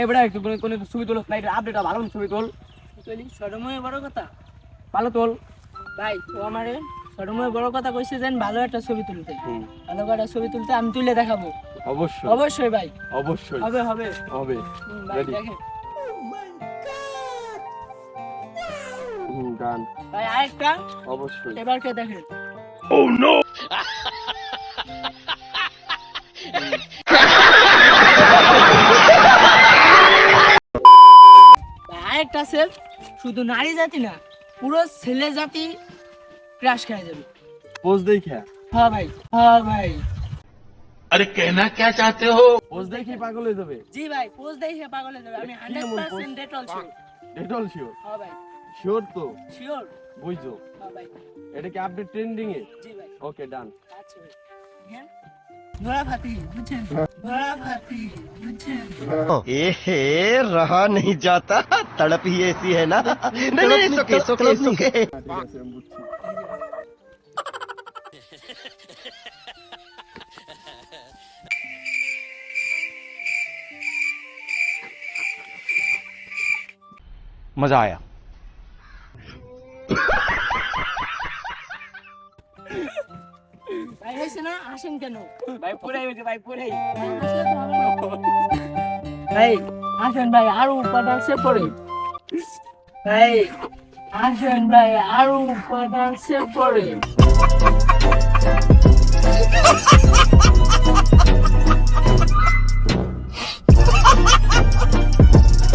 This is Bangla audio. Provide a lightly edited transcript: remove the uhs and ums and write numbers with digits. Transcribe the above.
এবারে একটু কোন ছবি তোল না, এটা আপডেট ভালো ছবি তোল। তুই ছোট মেয়ে বড় কথা ভালো তোল ভাই, ও আমারে ছোট মেয়ে বড় কথা কইছে যেন ভালো একটা ছবি তুলতে, ভালো একটা ছবি তুলতে আমি তুলে দেখাবো। অবশ্যই অবশ্যই ভাই, অবশ্যই হবে হবে হবে। ভাই। Ready? দেখেন গান ভাই আরেকটা, অবশ্যই। এবার কে দেখেন। ভাই, আরেকটা আছে, শুধু নারী জাতি না পুরো ছেলে জাতি ক্রাশ খেয়ে যাবে। পোজ দেখা হ্যাঁ ভাই, হ্যাঁ ভাই। अरे कहना क्या चाहते हो? পোজ দেখি পাগল হয়ে যাবে। জি ভাই, পোজ দেখে পাগল হয়ে যাবে। আমি 100% ডেটল শিওর। Dettol sure? হ্যাঁ ভাই, শিওর তো? শিওর। বুঝছো হ্যাঁ ভাই, এটা কি আপডেট ট্রেন্ডিং এ? জি ভাই। ওকে ডান। আচ্ছা ভাই, হ্যাঁ নোরা ফাতি বুঝছেন, নোরা ফাতি বুঝছেন। एहे रहा नहीं जाता, तड़प ही ऐसी है ना। नहीं नहीं, सुके सुके सुके। ঠিক আছে আমি বুঝছি। मजा आया। ভাই হইছে না, আসেন কেন ভাই পুরাই হয়েছে, ভাই পুরাই। আসলে তো হবে না। ভাই আসেন ভাই, আরো উপাদান সে পড়ে। ভাই আসেন ভাই, আরো উপাদান সে পড়ে।